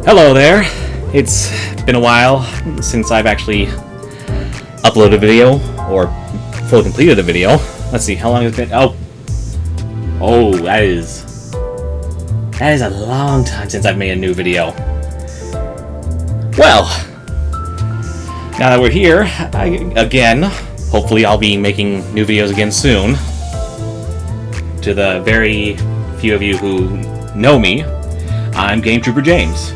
Hello there! It's been a while since I've actually uploaded a video, or fully completed a video. Let's see, how long has it been? Oh, that is a long time since I've made a new video. Well, now that we're here, hopefully I'll be making new videos again soon. To the very few of you who know me, I'm Game Trooper James.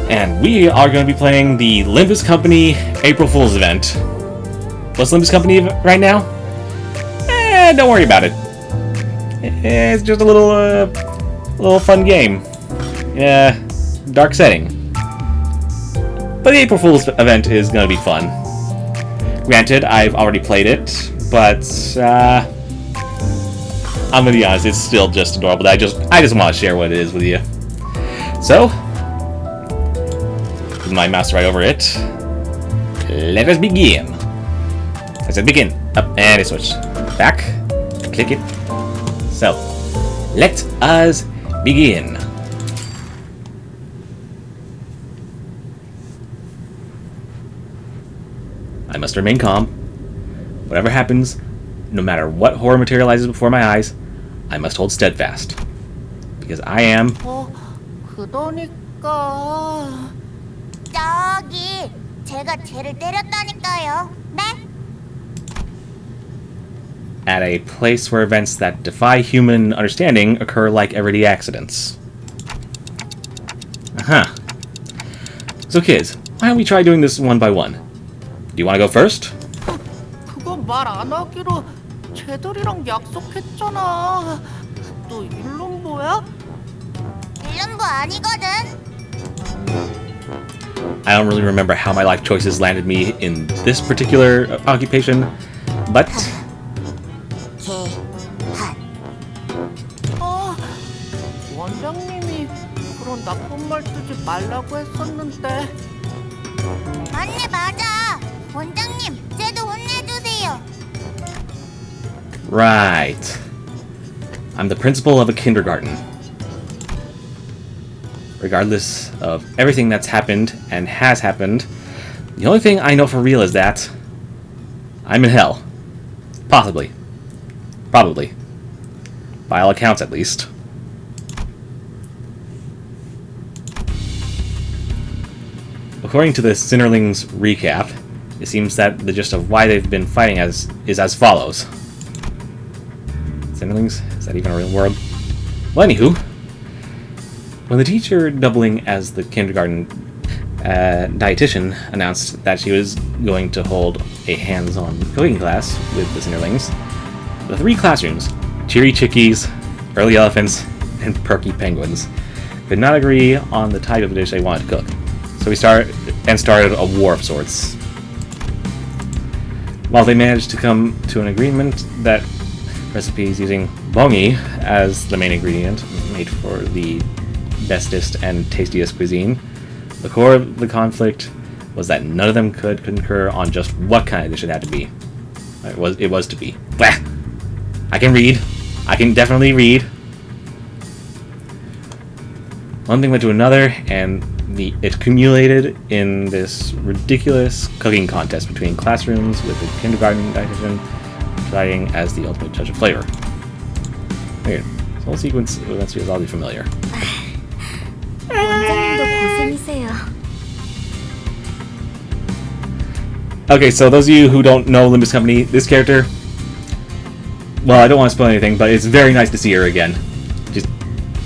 And we are going to be playing the Limbus Company April Fool's event. What's Limbus Company right now? Don't worry about it. It's just a little fun game. Dark setting. But the April Fool's event is going to be fun. Granted, I've already played it, but I'm going to be honest, it's still just adorable. I just want to share what it is with you. So, with my mouse right over it, let us begin. I said begin. Up, and it switched. Back. Click it. So, let us begin. I must remain calm. Whatever happens, no matter what horror materializes before my eyes, I must hold steadfast. Because I am... 그러니까... 저기, 제가 쟤를 때렸다니까요. 네? At a place where events that defy human understanding occur like everyday accidents. So kids, why don't we try doing this one by one? Do you want to go first? 그건 말 안 하기로 쟤들이랑 약속했잖아. 너 일lum보야? 일lum보 아니거든. I don't really remember how my life choices landed me in this particular occupation, but... 원장님이 그런 나쁜 말 쓰지 말라고 했었는데. 맞네, 맞아. 원장님, 쟤도 혼내주세요. Right. I'm the principal of a kindergarten. Regardless of everything that's happened and has happened, the only thing I know for real is that I'm in hell. Possibly. Probably. By all accounts, at least. According to the Sinnerlings recap, it seems that the gist of why they've been fighting is as follows. Sinnerlings? Is that even a real word? Well, anywho, when the teacher doubling as the kindergarten dietitian announced that she was going to hold a hands-on cooking class with the Sinnerlings, the three classrooms, cheery chickies, early elephants, and perky penguins, could not agree on the type of dish they wanted to cook. So we started a war of sorts. While they managed to come to an agreement that recipes using bongi as the main ingredient made for the bestest and tastiest cuisine, the core of the conflict was that none of them could concur on just what kind of dish it had to be. It was to be. Blah! I can read. I can definitely read. One thing led to another, and it accumulated in this ridiculous cooking contest between classrooms with the kindergarten dietitian presiding as the ultimate judge of flavor. Weird. This whole sequence of events feels oddly familiar. Okay, so those of you who don't know Limbus Company, this character, well, I don't want to spoil anything, but it's very nice to see her again. Just,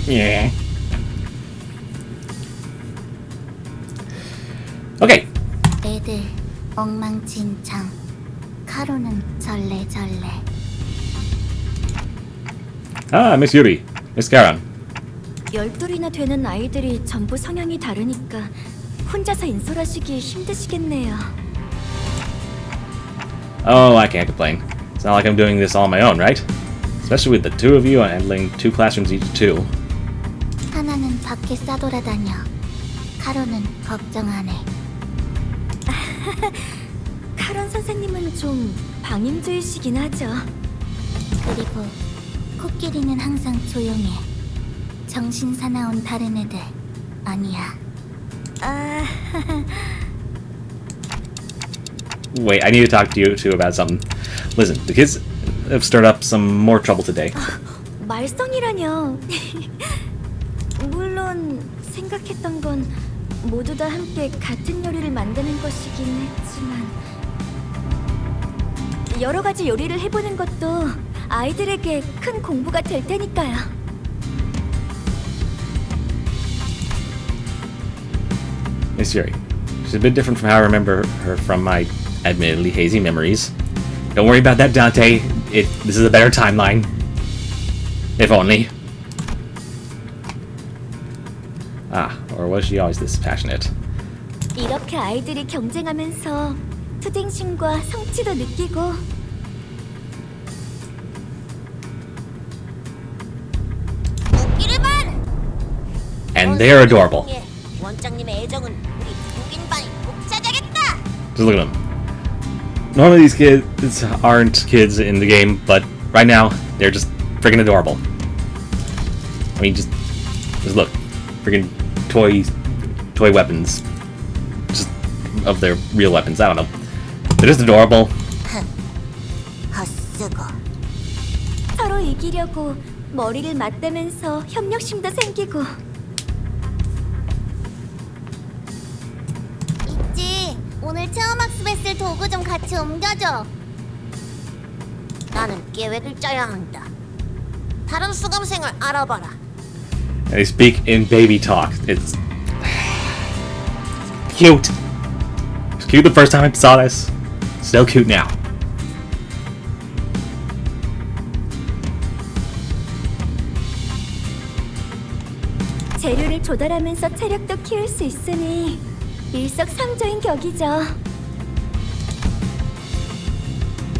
yeah. Okay. 애들 엉망진창. 카로는 절레절레. Ah, Miss Yuri. Miss Karan. 12이나 되는 아이들이 전부 성향이 다르니까 혼자서 인솔하시기 힘드시겠네요. Oh, I can't complain. It's not like I'm doing this all on my own, right? Especially with the two of you and handling two classrooms each too. 하나는 밖에 싸돌아다녀. 카로는 걱정 안 해. 카론 선생님은 좀 방임주의시긴 하죠. 그리고 코끼리는 항상 조용해. 정신 사나운 다른 애들 아니야. Wait, I need to talk to you two about something. Listen, the kids have stirred up some more trouble today. 말썽이라뇨. 물론 생각했던 건 모두 다 함께 같은 요리를 만드는 것이긴 했지만 여러 가지 요리를 해보는 것도 아이들에게 큰 공부가 될 테니까요. Miss Yuri, she's a bit different from how I remember her from my admittedly hazy memories. Don't worry about that, Dante. This is a better timeline. If only. Ah, or was she always this passionate? 이렇게 아이들이 경쟁하면서 투쟁심과 성취도 느끼고 And they're adorable. 원장님의 애정은 우리 국인반이 꼭 찾아겠다. Just look at them. Normally these kids aren't kids in the game, but right now they're just freaking adorable. I mean, just look, freaking toy weapons, just of their real weapons. I don't know. They're just adorable. 헛쓰고. 서로 이기려고 머리를 맞대면서 협력심도 생기고 있지. 오늘 체험학습에 쓸 도구 좀 같이 옮겨줘. 나는 계획을 짜야 한다. 다른 수강생을 알아봐라. They speak in baby talk. It's cute. It's cute the first time I saw this. Still cute now. 재료를 조달하면서 체력도 키울 수 있으니 일석삼조인 격이죠.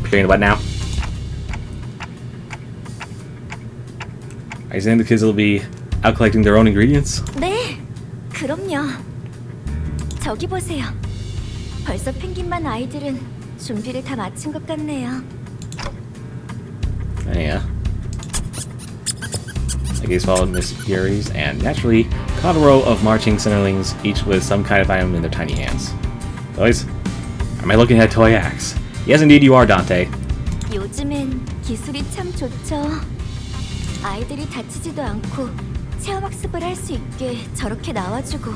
Feeling what now? Are you saying the kids will be out collecting their own ingredients? 네, 그럼요. 저기 보세요. 벌써 펭귄반 아이들은 준비를 다 마친 것 같네요. Yeah. The gaze followed Miss Yuri's and naturally caught a row of marching centerlings, each with some kind of item in their tiny hands. Toys? Am I looking at a toy axe? Yes, indeed you are, Dante. 요즘엔 기술이 참 좋죠. 아이들이 다치지도 않고 체험학습을 할 수 있게 저렇게 나와주고.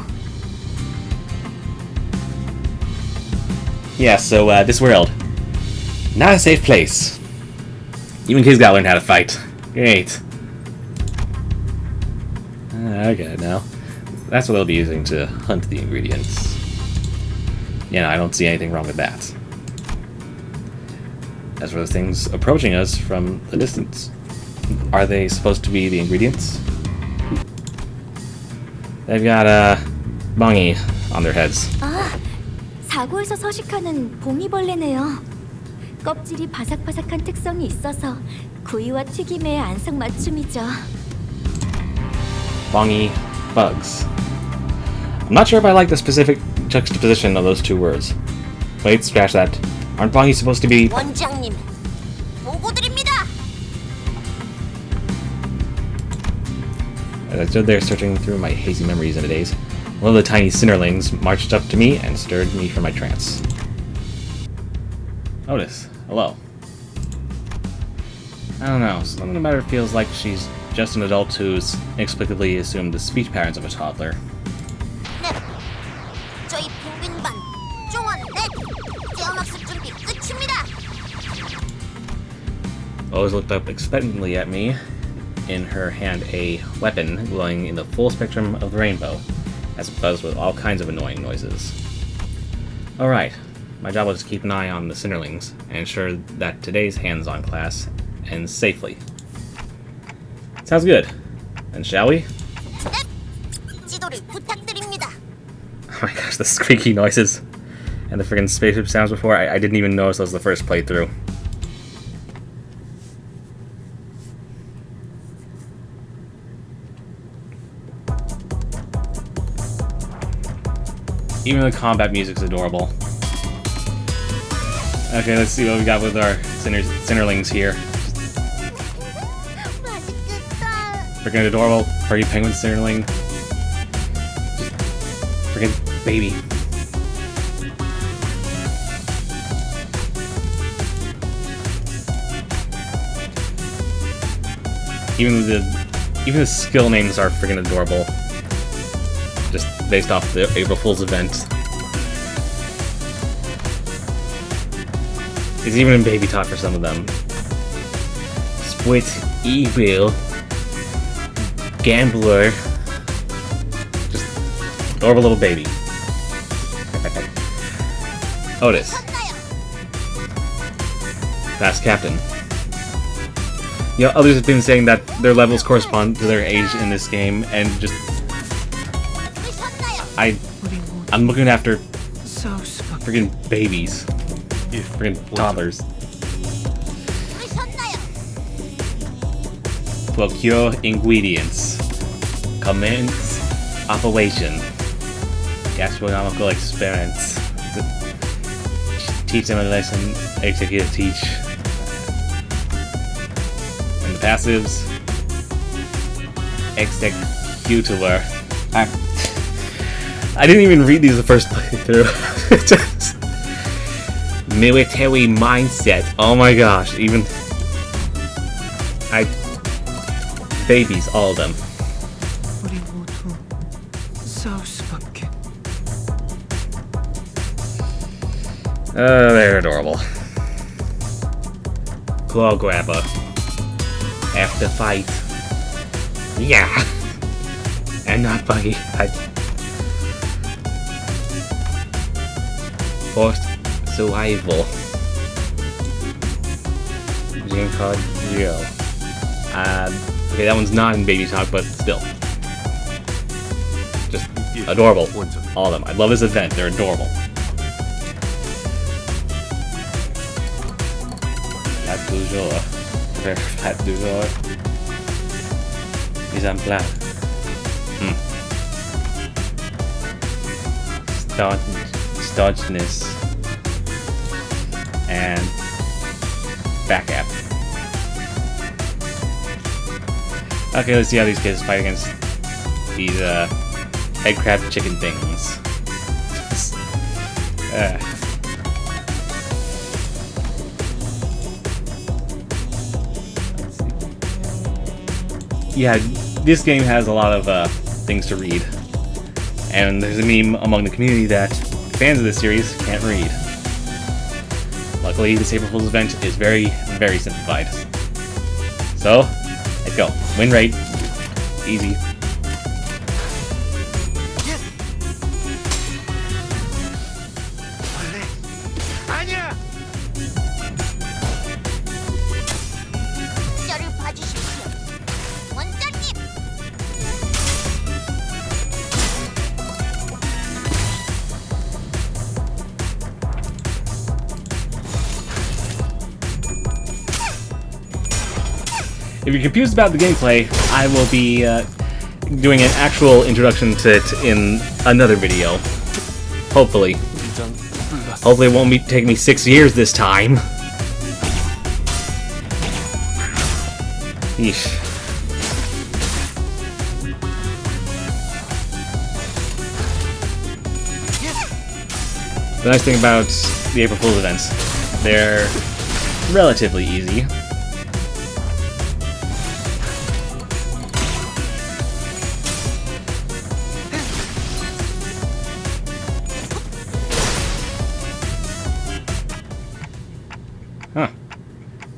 Yeah, so this world, not a safe place. Even kids gotta learn how to fight. Great. I get it now. That's what they'll be using to hunt the ingredients. Yeah, I don't see anything wrong with that. As for those things approaching us from the distance, are they supposed to be the ingredients? They've got bungy on their heads. 아, 사고에서 서식하는 봉이벌레네요. 껍질이 바삭바삭한 특성이 있어서 구이와 튀김의 안성맞춤이죠. Bungy bugs. I'm not sure if I like the specific juxtaposition of those two words. Wait, scratch that. Aren't bungy supposed to be... 원장님, 보고드립니다. As I stood there searching through my hazy memories of the days, one of the tiny cinderlings marched up to me and stirred me from my trance. Otis, hello. I don't know, something about her feels like she's just an adult who's inexplicably assumed the speech patterns of a toddler. 네, 저희 펭귄반 종원 넷 체험학습 준비 끝입니다. Always looked up expectantly at me, in her hand a weapon glowing in the full spectrum of the rainbow, as it buzzed with all kinds of annoying noises. Alright, my job was to keep an eye on the cinderlings and ensure that today's hands-on class ends safely. Sounds good. Then shall we? 네, 지도를 부탁드립니다. Oh my gosh, the squeaky noises and the friggin' spaceship sounds before, I didn't even notice those the first playthrough. Even the combat music's adorable. Okay, let's see what we got with our cinderlings here. 맛있겠다. Freaking adorable, party penguin cinderling. Freaking baby. Even the skill names are freaking adorable. Just based off the April Fool's event. It's even in baby talk for some of them. Split evil. Gambler. Just adorable little baby. Otis. Fast Captain. You know, others have been saying that their levels correspond to their age in this game, and just I'm looking after freaking babies, freaking toddlers. Procure ingredients. Commence operation. Gastronomical experiments. Teach them a lesson. Execute teach. And the passives. Executor. I didn't even read these the first playthrough. Just military mindset. Oh my gosh, even babies, all of them. They're adorable. Claw grabber. After fight. Yeah. And not buggy. Forced survival. Gene called Geo. Okay, that one's not in baby talk, but still. Just adorable. All of them. I love this event. They're adorable. Plat du jour. Plat du jour. Mise en place. Staunchness. And back up. Okay, let's see how these kids fight against these head crab chicken things. Yeah, this game has a lot of things to read. And there's a meme among the community that fans of this series can't read. Luckily, this April Fool's event is very, very simplified. So, let's go. Win rate. Easy. 저를 봐주십시오. 원장님. If you're confused about the gameplay, I will be doing an actual introduction to it in another video. Hopefully. Hopefully it won't take me 6 years this time. Yeesh. The nice thing about the April Fool's events, they're relatively easy. Huh.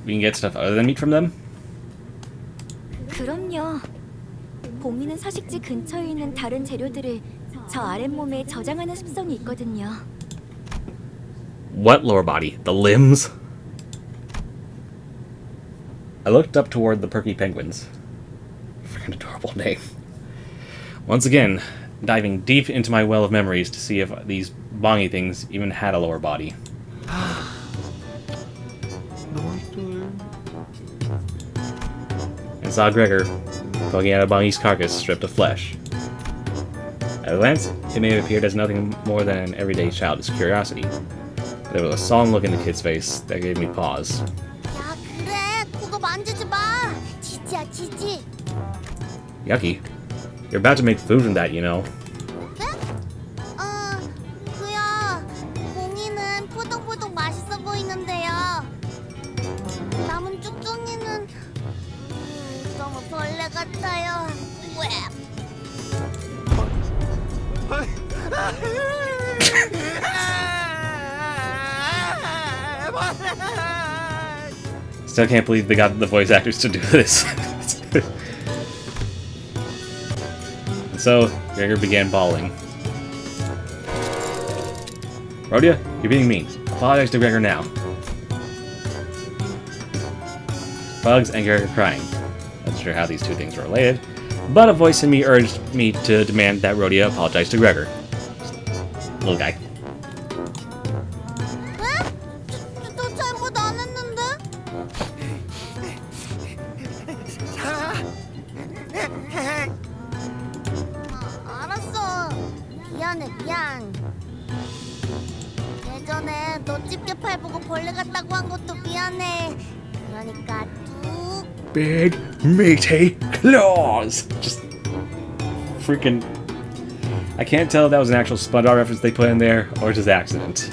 We can get stuff other than meat from them? 그럼요. 봄이는 서식지 근처에 있는 다른 재료들을 저 아랫몸에 저장하는 습성이 있거든요. What lower body? The limbs? I looked up toward the perky penguins. Freaking adorable name. Once again, diving deep into my well of memories to see if these bongy things even had a lower body. And saw Gregor poking at a bongy's carcass stripped of flesh. At a glance, it may have appeared as nothing more than an everyday child's curiosity. But there was a solemn look in the kid's face that gave me pause. 야 그래 그거 만지지 마. 지지야 지지. Yucky. You're about to make food from that, you know. 네? Still can't believe they got the voice actors to do this. And so, Gregor began bawling. Rhodia, you're being mean. Apologize to Gregor now. Bugs and Gregor crying. Not sure how these two things are related, but a voice in me urged me to demand that Rhodia apologize to Gregor. Little guy. 너 잘못 안 했는데? 알았어. 미안해, 미안. 예전에 너 집게팔 보고 벌레 같다고 한 것도 미안해. 그러니까 뚝. Big meaty claws! Just freaking... I can't tell if that was an actual SpongeBob reference they put in there, or just accident.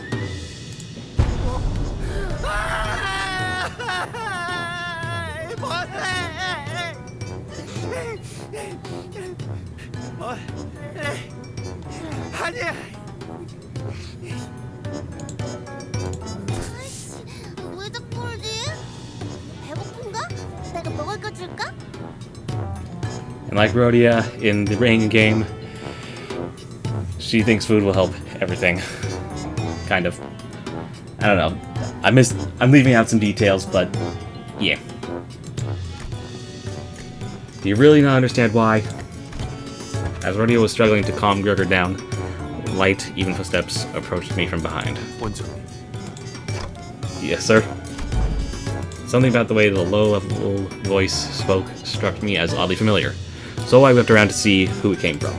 아이씨, 왜 자꾸 울지? 배고픈가? 내가 먹을 거 줄까? And like Rhodia in the Ring game, she thinks food will help everything. Kind of. I don't know. I'm leaving out some details, but yeah. Do you really not understand why? As Rhodia was struggling to calm Gregor down, light, even footsteps approached me from behind. Yes, sir. Something about the way the low-level voice spoke struck me as oddly familiar, so I whipped around to see who it came from.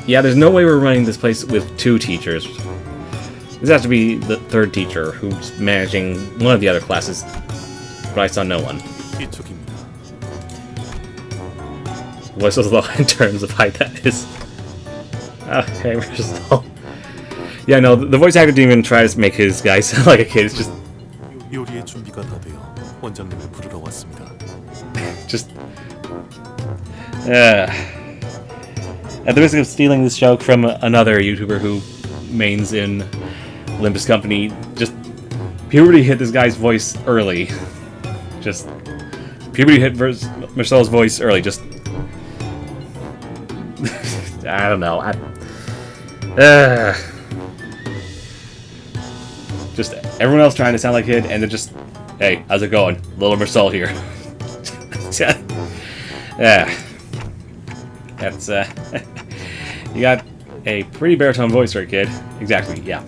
Yeah, there's no way we're running this place with two teachers. This has to be the third teacher who's managing one of the other classes, but I saw no one. Voice was low in terms of height, that is. Okay, we're just all... Yeah, no, the voice actor didn't even try to make his guy sound like a kid, it's just... Just... At the risk of stealing this joke from another YouTuber who mains in Limbus Company, just... Puberty hit this guy's voice early. Just... Puberty hit Marcel's voice early, just... I don't know. Just everyone else trying to sound like a kid, and then just, hey, how's it going? Little Marcel here. Yeah. That's, you got a pretty baritone voice for a kid. Exactly, yeah.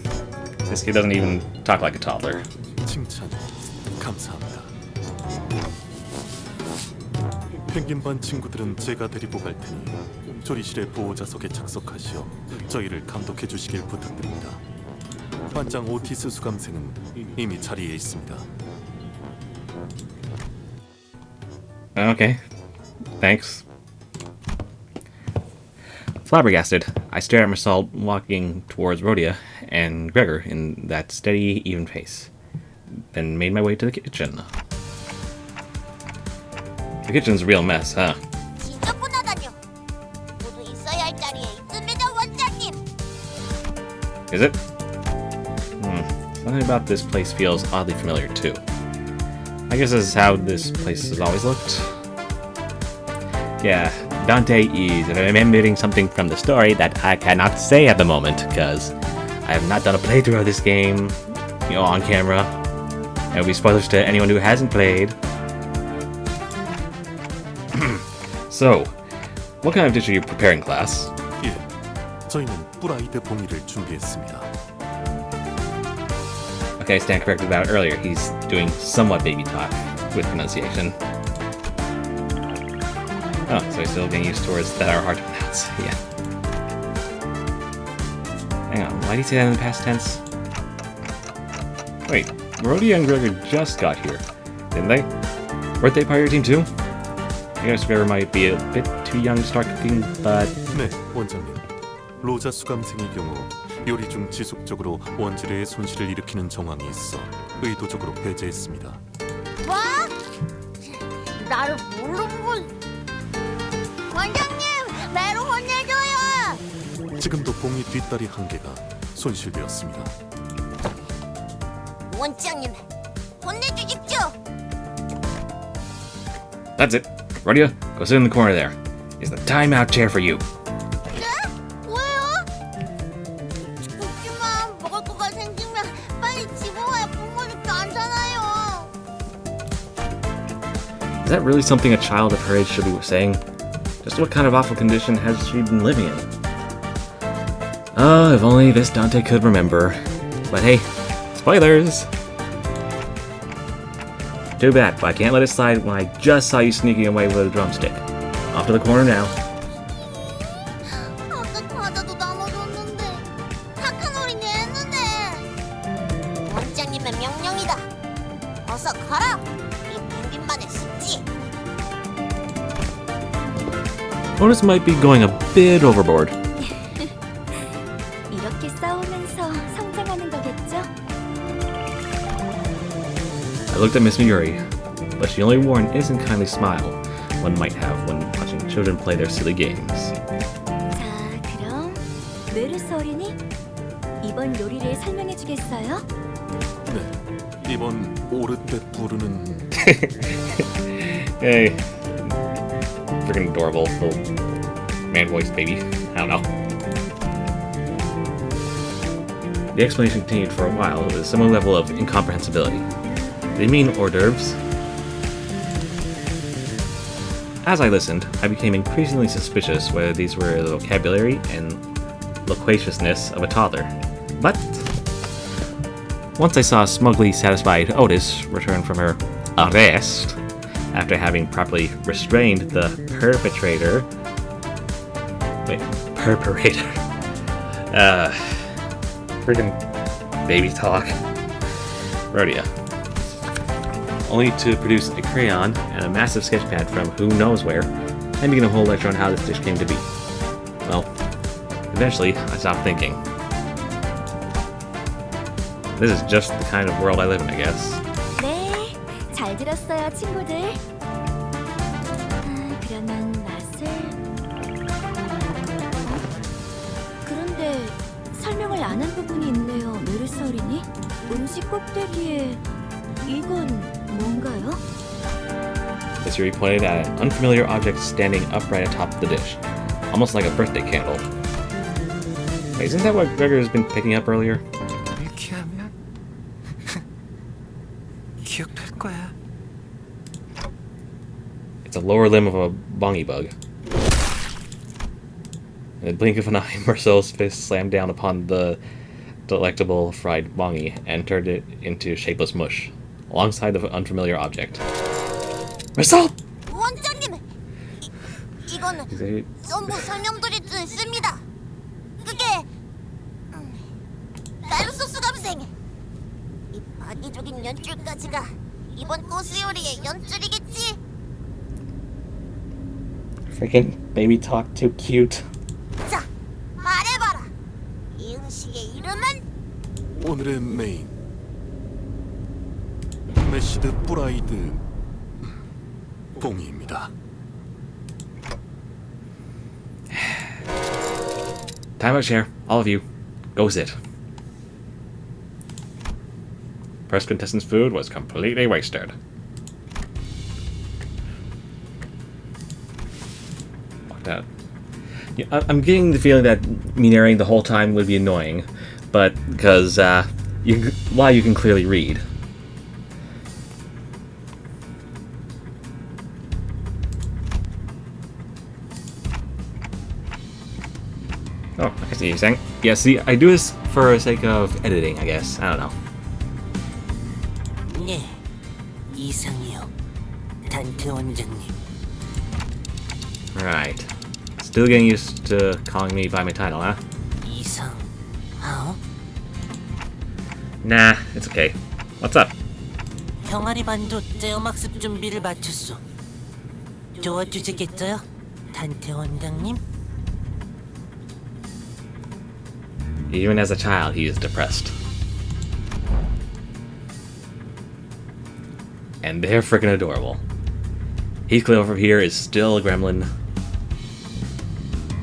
This kid doesn't even talk like a toddler. 펭귄반 친구들은 제가 데리고 갈 테니 조리실의 보호자석에 착석하시어 저희를 감독해 주시길 부탁드립니다. 반장 오티스 수감생은 이미 자리에 있습니다. Okay. Thanks. Flabbergasted, I stared at Marcel walking towards Rhodia and Gregor in that steady, even pace, then made my way to the kitchen. The kitchen's a real mess, huh? 지저분하다뇨. 모두 있어야 할 자리에 있습니다, 원장님. Is it? Something about this place feels oddly familiar, too. I guess this is how this place has always looked. Yeah, Dante is remembering something from the story that I cannot say at the moment, because I have not done a playthrough of this game, on camera. It will be spoilers to anyone who hasn't played. So, what kind of dish are you preparing, class? 예, 저희는 프라이드 봉이를 준비했습니다. Okay, Stan corrected about it earlier. He's doing somewhat baby talk with pronunciation. Oh, so he's still getting used to words that are hard to pronounce. Yeah. Hang on, why did he say that in the past tense? Wait, Rhodia and Gregor just got here, didn't they? Weren't they part of your team too? I guess Gregor might be a bit too young to start cooking, but... 네, 원장님. 로자 수감생의 경우 요리 중 지속적으로 원지뢰의 손실을 일으키는 정황이 있어 의도적으로 배제했습니다. 뭐? 나를 뭘로 보고... 원장님, 매로 혼내줘요. 지금도 봉이 뒷다리 한 개가 손실되었습니다. 원장님, 혼내주십시오. That's it. Rodeo, go sit in the corner there. It's the timeout chair for you. 네? 왜요? 그렇지만 먹을 거가 생기면 빨리 집어와야 부모님도 앉아나요. Is that really something a child of her age should be saying? Just what kind of awful condition has she been living in? Oh, if only this Dante could remember. But hey, spoilers! Too bad, but I can't let it slide when I just saw you sneaking away with a drumstick. Off to the corner now. 아까 과자도 나눠줬는데 착한 어린이 했는데. 원장님의 명령이다. 어서 가라. 이 펭귄만의 숙지. Otis might be going a bit overboard. 이렇게 싸우면서 성장하는 거겠죠? I looked at Miss Miyuri, but she only wore an innocent kindly smile one might have when watching children play their silly games. 자, 그럼 메르스 어린이 이번 요리를 설명해 주겠어요? 네, 이번 오르떼 부르는 Hey. Freaking adorable little man voice baby. I don't know. The explanation continued for a while with a similar level of incomprehensibility. Did he mean hors d'oeuvres? As I listened, I became increasingly suspicious whether these were the vocabulary and loquaciousness of a toddler. But once I saw a smugly satisfied Otis return from her arrest after having properly restrained the perpetrator. Wait, perpetrator. Freaking baby talk. Rodeo. Only to produce a crayon and a massive sketch pad from who knows where, and begin a whole lecture on how this dish came to be. Well, eventually I stopped thinking. This is just the kind of world I live in, I guess. 네, 잘 들었어요, 친구들. 그러면 맛을... 그런데 설명을 안 한 부분이 있네요, 메르스 어린이. 음식 꼭대기에 이건 뭔가요? Miss Yuri pointed at an unfamiliar object standing upright atop the dish, almost like a birthday candle. Wait, isn't that what Gregor has been picking up earlier? 이렇게 하면 기억할 거야. It's a lower limb of a bongy bug. In the blink of an eye, Marcel's fist slammed down upon the delectable fried bongy and turned it into shapeless mush, alongside the unfamiliar object. Marcel! 원장님, 이거는 전부 설명드릴 수 있습니다. 그게 쌀소스 감생. 이 파괴적인 연출까지가 이번 코스 요리의 연출이겠지. Freaking baby talk, too cute. 자, 말해봐라. 이 음식의 이름은? 오늘의 메인 메시드 프라이드 봉이입니다. Time out, chair. All of you. Go sit. First contestant's food was completely wasted. Walked out. Yeah, I'm getting the feeling that me narrating the whole time would be annoying, but because you can clearly read. Oh, I see what you're saying. Yeah, see, I do this for the sake of editing, I guess. I don't know. 네, 이상이요. 단테 원장님. Alright. Still getting used to calling me by my title, huh? 이상. 어? Nah, it's okay. What's up? 병아리 반도 떼어막습 준비를 마쳤소. 도와주시겠어요? 단테 원장님? Even as a child, he is depressed. And they're freaking adorable. Heathcliff over here is still a gremlin.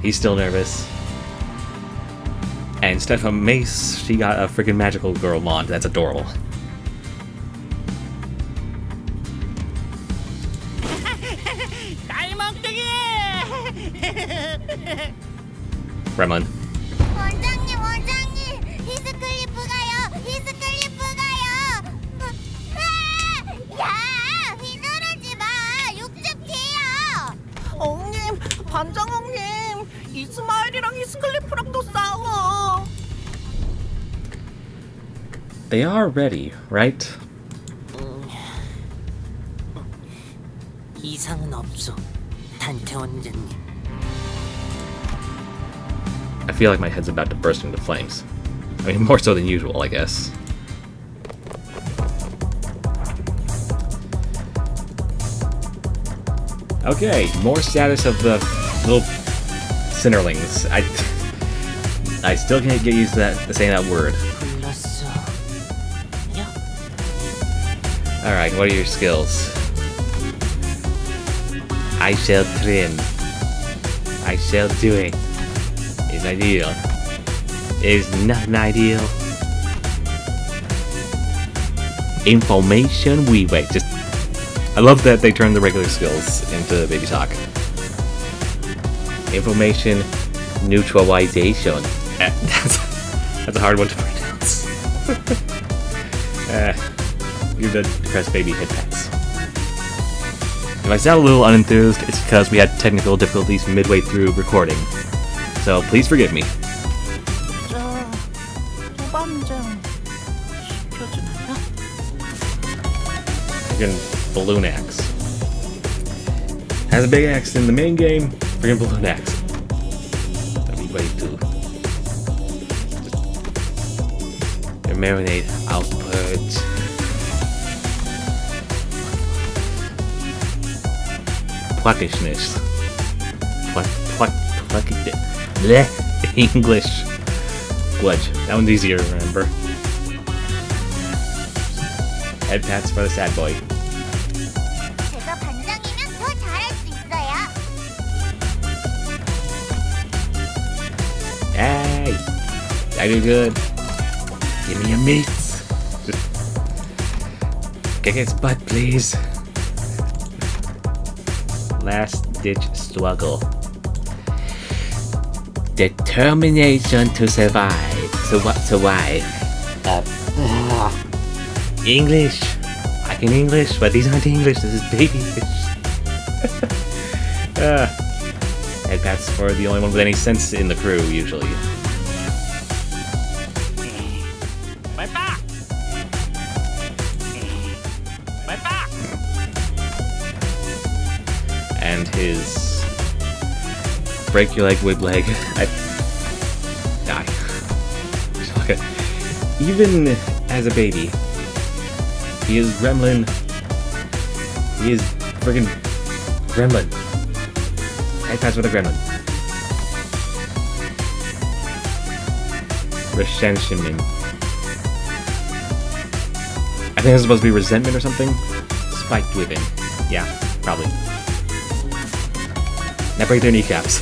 He's still nervous. And instead of a mace, she got a freaking magical girl wand. That's adorable. Gremlin. 원장님, 원장님, 히스클리프 가요, 히스클리프 가요. 야, 휘두르지 마, 육즙 튀어. 엉님, 반장 엉님, 이스마일이랑 히스클리프랑도 싸워. They are ready, right? 이상은 없어. 단테 원장님. I feel like my head's about to burst into flames. I mean, more so than usual, I guess. Okay, more status of the little Sinnerlings. I still can't get used to saying that word. 불렀어. 야, Alright, what are your skills? I shall train. I shall do it. Is ideal. Is not ideal. Information we wait. Just I love that they turned the regular skills into baby talk. Information neutralization. That's a hard one to pronounce. You're the depressed baby hit pets. If I sound a little unenthused, it's because we had technical difficulties midway through recording. So please forgive me. 자, 도반장 시켜주나요? Freaking balloon axe. Has a big axe in the main game. Freaking balloon axe. That'd be way too. Your marinade output. Pluckishness. Pluckishness. Bleh. English. Glitch. That one's easier to remember. Head pats for the sad boy. 제가 반장이면 더 잘할 수 있어요. Hey! I do good. Give me a meat. Kick its butt, please. Last ditch struggle. Determination to survive. Survive. English. I can English, but these aren't English. This is baby fish. Head pats for the only one with any sense in the crew, usually. My back! My back! And his break your leg, whip leg. I die. Even as a baby, he is gremlin. He is friggin' gremlin. Head pats with a gremlin. Resentment. I think it's supposed to be resentment or something. Spike driven. Yeah, probably. Now break their kneecaps.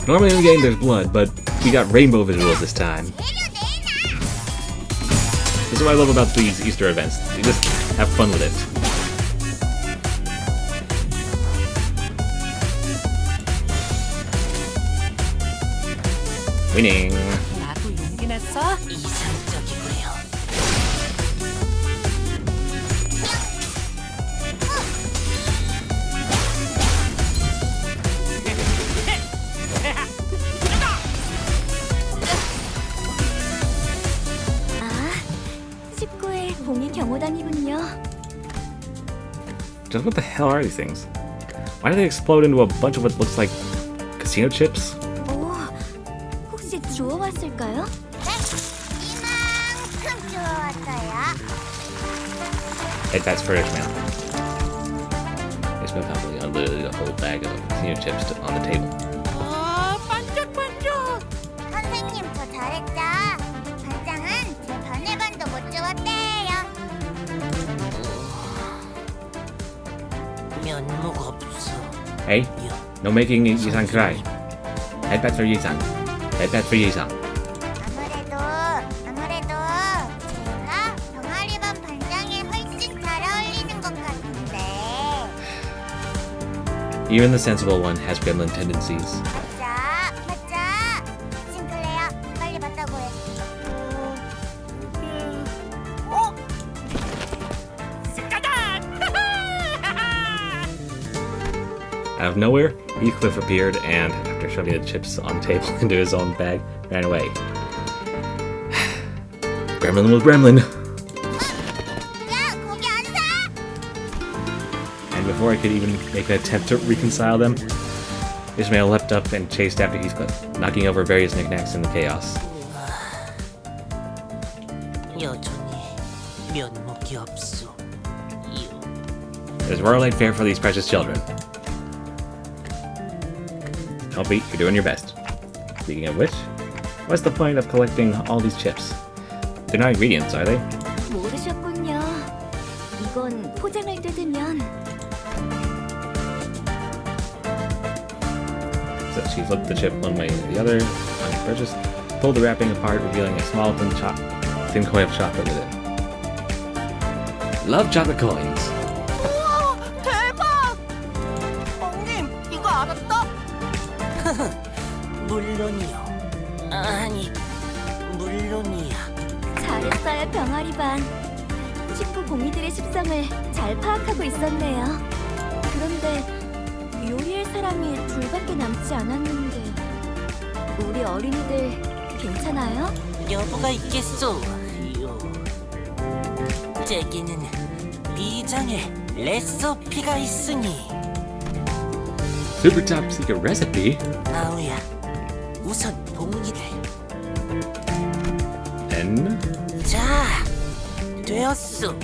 Normally in the game there's blood, but we got rainbow visuals this time. This is what I love about these Easter events. You just have fun with it. Winning. 나도 용기 냈어? 이상적이고요. Just what the hell are these things? Why do they explode into a bunch of what looks like casino chips? 오, 혹시 주워왔을까요? 이만큼 주워왔어요. Hey, that's for Ishmael. Ishmael probably unloaded a whole bag of casino chips on the table. 아, 반짝반짝. 선생님 저 잘했죠? 반장은 제 반의 반도 못 주웠대요. 면목 없어. Hey, no making Yisan cry. Headbat for Yisan. Headbat for Yisan. 아무래도 제가 병아리반 반장에 훨씬 잘 어울리는 것 같은데. Even the sensible one has gremlin tendencies. 맞아. 싱클레야, 빨리 맞다고 해. Out of nowhere, Heathcliff appeared and, after shoving the chips on the table into his own bag, ran away. Gremlin was gremlin! 야, 거기 안 사! And before I could even make an attempt to reconcile them, Ishmael leapt up and chased after Heathcliff, knocking over various knickknacks in the chaos. 여전히 면목이 없어. There's royal aid fare for these precious children. Opie, you're doing your best. Speaking of which, what's the point of collecting all these chips? They're not ingredients, are they? 모르셨군요. 이건 포장을 뜯으면 So she flipped the chip one way or the other on her purchase, pulled the wrapping apart, revealing a small thin coin of chocolate within. Love chocolate coins. 우와, 대박! 엉님, 이거 알았다? 물론이요. 아니, 물론이야. 잘했어요, 병아리반. 친구 봉이들의 십성을 잘 파악하고 있었네요. 그런데 요리할 사람이 둘밖에 남지 않았는데 우리 어린이들 괜찮아요? 여보가 있겠소. 제게는 비장의 레시피가 있으니. Super top secret recipe? 아우야, 우선 봉이를. N? 자, 되었소.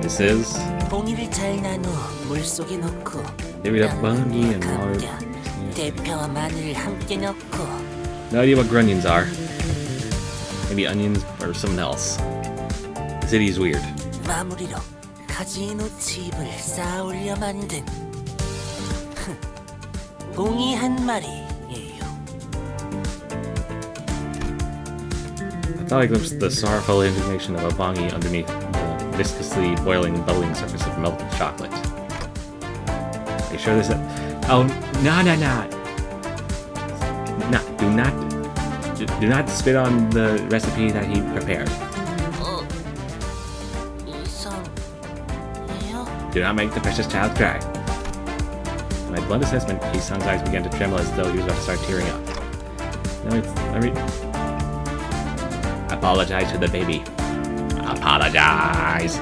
This is... 봉이를 잘 나누어 물속에 넣고 Give it up bunny and 감겨, water. 대파와 마늘을 함께 넣고 No idea what grunions are. Maybe onions or something else. The city is weird. 마무리로 카지노 칩을 쌓아올려 만든 봉이 한 마리예요. I thought I glimpsed the sorrowful indignation of a bongi underneath the viscously boiling, bubbling surface of melted chocolate. Are you sure this is... Oh, no. No, do not spit on the recipe that he prepared. 이상해요? Do not make the precious child cry. In my blunt assessment, Isan's eyes began to tremble as though he was about to start tearing up. No, apologize to the baby. Apologize.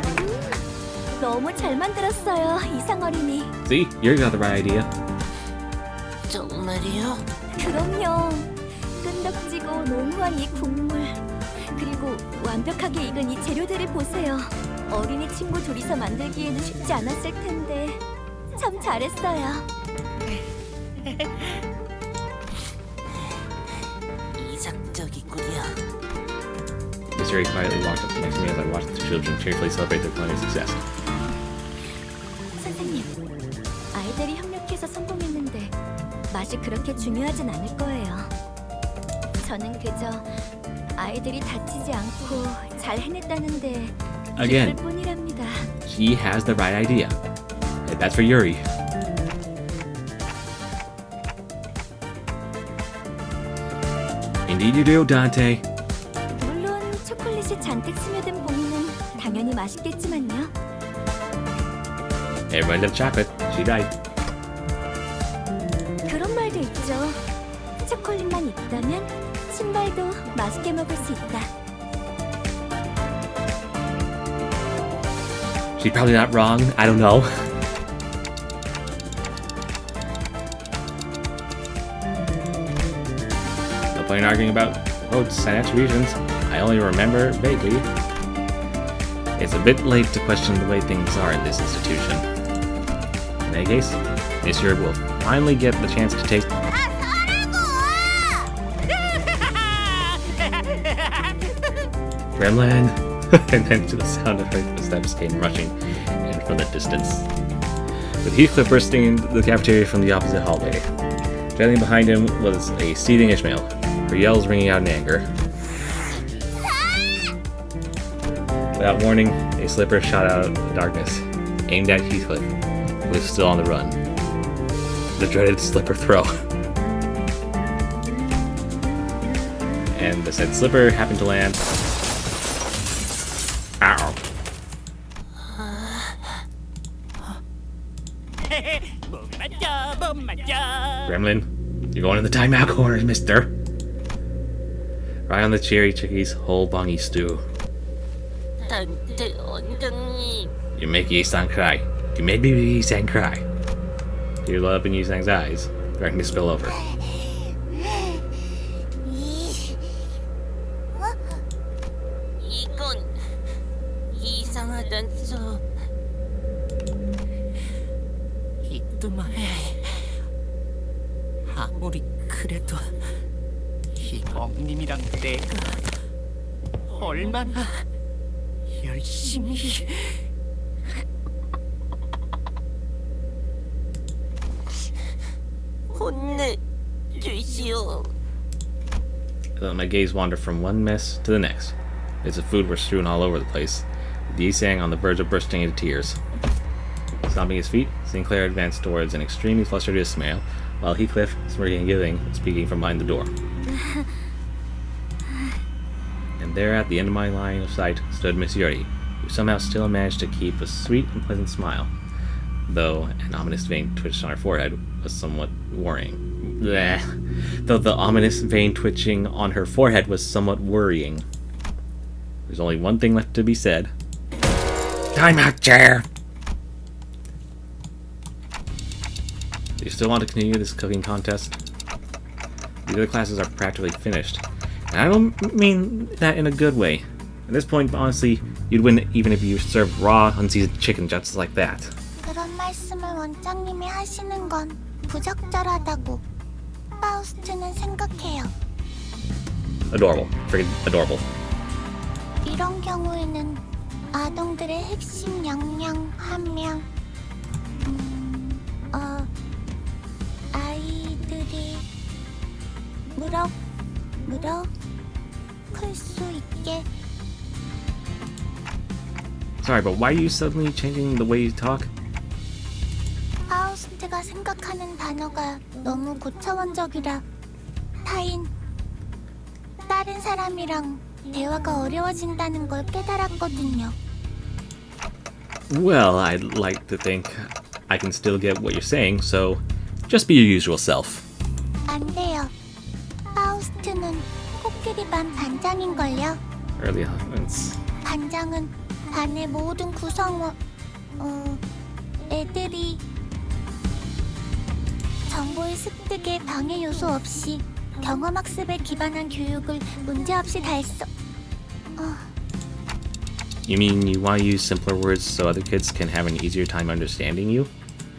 너무 잘 만들었어요, 이상 어린이. See, you got the right idea. 정말이요? 그럼요. 끈덕지고濃厚한 이 국물, 그리고 완벽하게 익은 이 재료들을 보세요. 어린이 친구 둘이서 만들기에는 쉽지 않았을 텐데 참 잘했어요. 이상적이군요. Mystery quietly walked up next to me as I watched the children cheerfully celebrate their culinary success. 선생님, 아이들이 협력해서 성공했는데 맛이 그렇게 중요하진 않을 거예요. 저는 그저 아이들이 다치지 않고 잘 해냈다는데 Again. 기쁠 뿐이랍니다. She has the right idea. And that's for Yuri. Indeed you do, Dante. 물론 초콜릿이 잔뜩 스며든 봉이는 당연히 맛있겠지만요. Everyone loved chocolate. She died. 그런 말도 있죠. 초콜릿만 있다면 신발도 맛있게 먹을 수 있다. She's probably not wrong. I don't know. No point in arguing about votes and attributions. I only remember vaguely. It's a bit late to question the way things are in this institution. In any case, this year we'll finally get the chance to taste Gremlin! And then to the sound of her footsteps came rushing in from the distance. With Heathcliff bursting into the cafeteria from the opposite hallway. Trailing behind him was a seething Ishmael, her yells ringing out in anger. Without warning, a slipper shot out of the darkness, aimed at Heathcliff, who was still on the run. The dreaded slipper throw. And the said slipper happened to land. Ow. Gremlin, you're going in the timeout corner, mister. Right on the cherry chickies whole bongy stew. 원장님. You make Yi-san cry. You made me Yi-san cry. Your love in Yi-san's eyes, starting to spill over. 이건 이상하단소. 이뚜마해. 아무리 그래도 이 멍님이랑 내가 얼마나 열심히 혼내주시오. I let my gaze wander from one mess to the next. Bits of food were strewn all over the place, with Yi-san on the verge of bursting into tears. Stomping his feet, Sinclair advanced towards an extremely flustered Ismail, while Heathcliff, smirking and giggling, speaking from behind the door. And there at the end of my line of sight stood Miss Yuri, who somehow still managed to keep a sweet and pleasant smile, though an ominous vein twitched on her forehead was somewhat worrying. Bleh. Though the ominous vein twitching on her forehead was somewhat worrying. There's only one thing left to be said. Time out, chair! Do you still want to continue this cooking contest? The other classes are practically finished. And I don't mean that in a good way. At this point, honestly, you'd win even if you served raw, unseasoned chicken just like that. 그런 말씀을 원장님이 하시는 건 부적절하다고 파우스트는 생각해요. Adorable. Freaking adorable. 이런 경우에는 아동들의 핵심 역량 함량, 아이들이 클 수 있게. Sorry, but why are you suddenly changing the way you talk? 파우스트가 생각하는 단어가 너무 고차원적이라 다른 사람이랑 대화가 어려워진다는 걸 깨달았거든요. Well, I'd like to think I can still get what you're saying, so just be your usual self. 안 돼요. 파우스트는 코끼리 반 반장인걸요. Early elements. 반장은 반의 모든 구성원, 애들이 정보의 습득에 방해 요소 없이 경험학습에 기반한 교육을 문제없이 You mean you want to use simpler words so other kids can have an easier time understanding you?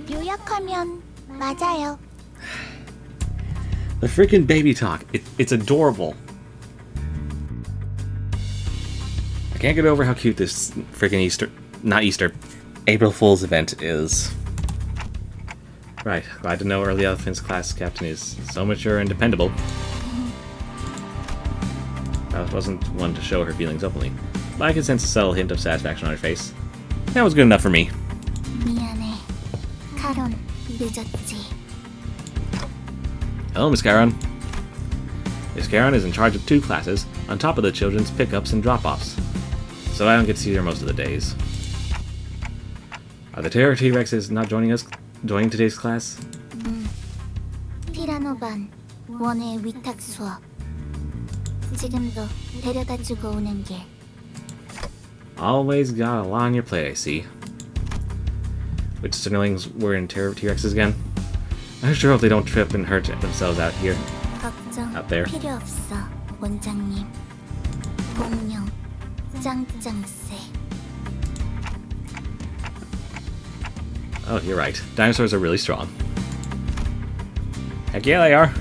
요약하면 맞아요. The freaking baby talk. It's adorable. I can't get over how cute this freaking April Fool's event is. Right, glad to know Early Elephant's class captain is so mature and dependable. I wasn't one to show her feelings openly, but I could sense a subtle hint of satisfaction on her face. That was good enough for me. 미안해. 카론, 늦었지. Hello, Miss Caron. Miss Caron is in charge of 2 classes, on top of the children's pickups and drop-offs, so I don't get to see her most of the days. Are the Terror T-Rexes not joining today's class? 피라노 반, 원의 위탁 수업. 지금도 데려다주고 오는 길. Always got a lot on your plate, I see. which Sterlings were in T-Rexes again. I sure hope they don't trip and hurt themselves out here. 걱정 Out there. 필요 없어, 원장님. 공룡 짱짱 세. Oh, you're right. Dinosaurs are really strong. Heck yeah, they are!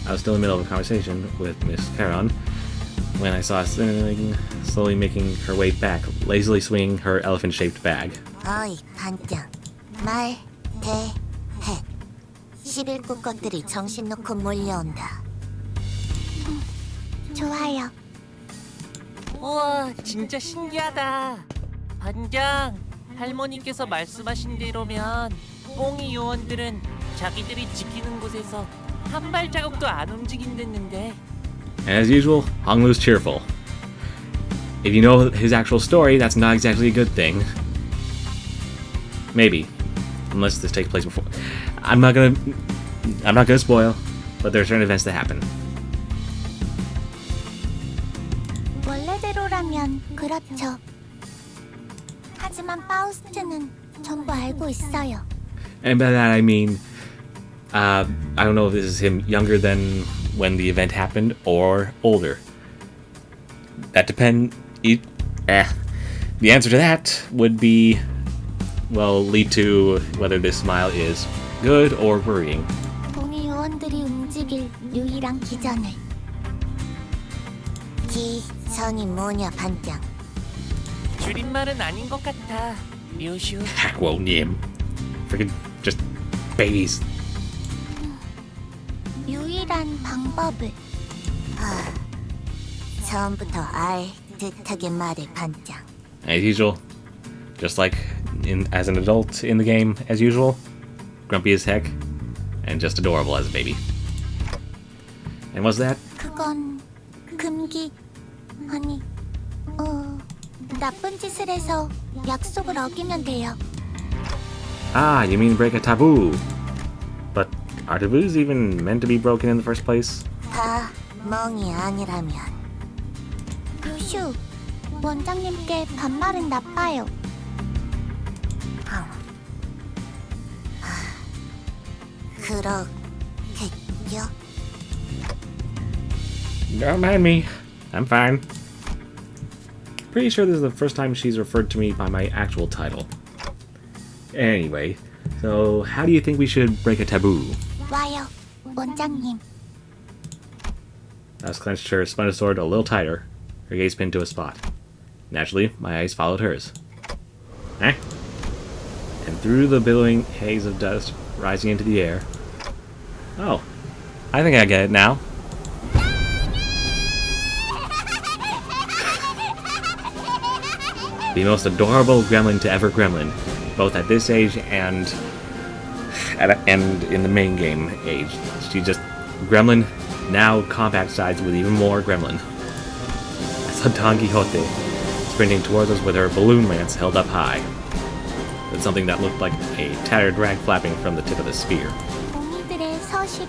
I was still in the middle of a conversation with Miss Caron when I saw Sterling slowly making her way back, lazily swinging her elephant-shaped bag. 어이, 반장. 말, 대, 해. 11구 것들이 정신 놓고 몰려온다. 좋아요. 우와, 진짜 신기하다. 반장, 할머니께서 말씀하신 대로면 뽕이 요원들은 자기들이 지키는 곳에서 한 발자국도 안 움직인댔는데. As usual, Honglu's cheerful. If you know his actual story, that's not exactly a good thing. Maybe. Unless this takes place before. I'm not gonna spoil, but there are certain events that happen. 원래대로라면 그렇죠. 하지만 파우스트는 전부 알고 있어요. And by that I mean, I don't know if this is him younger than when the event happened or older. That depend. The answer to that would be, well, lead to whether this smile is good or worrying. 동의 요원들이 움직일 유일한 기전을. 기전이 뭐냐, 반장? 줄임말은 아닌 것 같아. 묘슈. Hakwo-님. Freaking just babies. 유일한 방법을. 처음부터 알 듯하게 말해, 반장. As usual, just like as an adult in the game, as usual, grumpy as heck, and just adorable as a baby. And what's that? 그건 금기 아니 나쁜 짓을 해서 약속을 어기면 돼요. Ah, you mean break a taboo. But are taboos even meant to be broken in the first place? 다 멍이 아니라면. 유슈, 원장님께 반말은 나빠요. 그렇겠죠? Don't mind me. I'm fine. Pretty sure this is the first time she's referred to me by my actual title. Anyway, so how do you think we should break a taboo? 와요, 원장님. Alice clenched her splendid sword a little tighter, her gaze pinned to a spot. Naturally, my eyes followed hers. Eh? And through the billowing haze of dust rising into the air. Oh, I think I get it now. The most adorable gremlin to ever gremlin, both at this age and in the main game age. She just gremlin, now compact size with even more gremlin. I saw Don Quixote sprinting towards us with her balloon lance held up high, with something that looked like a tattered rag flapping from the tip of the spear. 동이들의 서식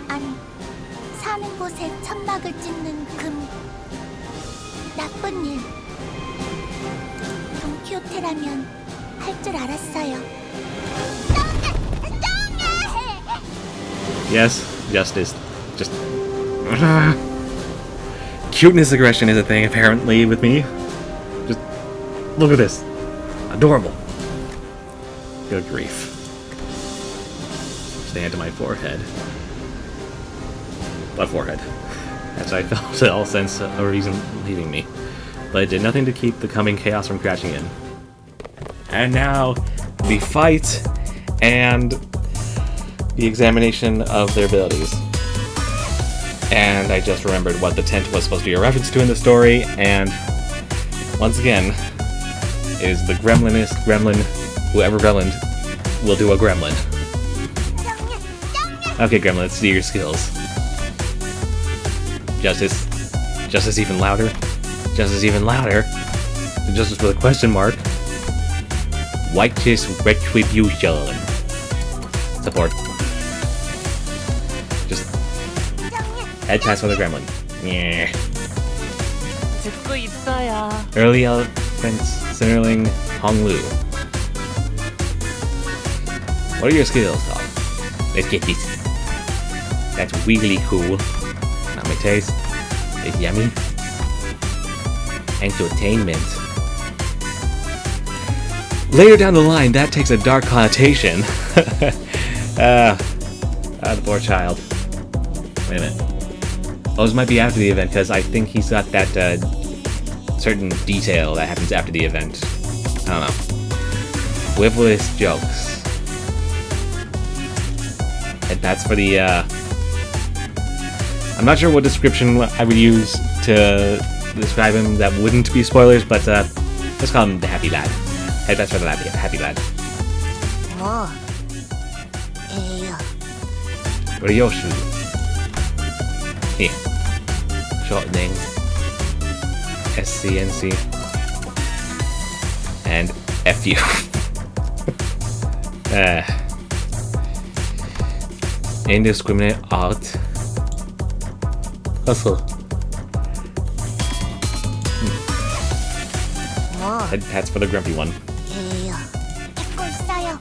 아니 사는 곳에 천막을 찢는 금 나쁜 일. 돈키호테라면 할 줄 알았어요. Yes, justice. Just cuteness aggression is a thing apparently with me. Just look at this. Adorable. Good grief. Stand to my forehead. What forehead? As I felt all sense of reason leaving me. But it did nothing to keep the coming chaos from crashing in. And now, the fight and the examination of their abilities. And I just remembered what the tent was supposed to be a reference to in the story, and once again, it is the gremlinest gremlin, whoever gremlined, will do a gremlin. Okay, gremlin, let's see your skills. Justice. Justice even louder. Justice even louder. Justice with a question mark. Righteous retribution. Support. Just head task with a gremlin. Yeah. 듣고 있어요. Early Elephants, Sinnerling, Honglu. What are your skills, dog? Let's get this. That's really cool. Not my taste. It's yummy. Entertainment. Later down the line, that takes a dark connotation. The poor child. Wait a minute. Oh, this might be after the event, because I think he's got that certain detail that happens after the event. I don't know. Frivolous jokes. And that's for the, I'm not sure what description I would use to describe him that wouldn't be spoilers, but let's call him the happy lad. Hey, that's for the happy lad. 뭐? 에요. What are your shoes? Here. Shortening. SCNC. And FU. Indiscriminate art. Hustle. 뭐? That's for the grumpy one. 에요. 듣고 있어요.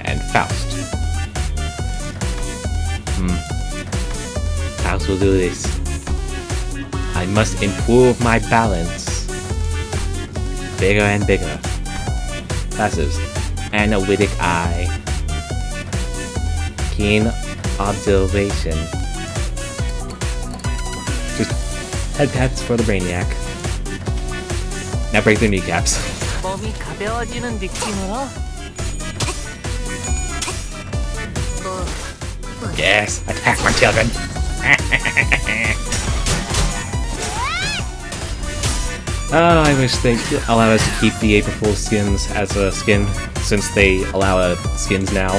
And Faust. Faust will do this. I must improve my balance. Bigger and bigger. Passives. Analytic eye. Keen observation. Just head pats for the brainiac. Now break their kneecaps. 몸이 가벼워지는 느낌으로. Yes, attack my children. Oh, I wish they allow us to keep the April Fool's skins as a skin, since they allow skins now,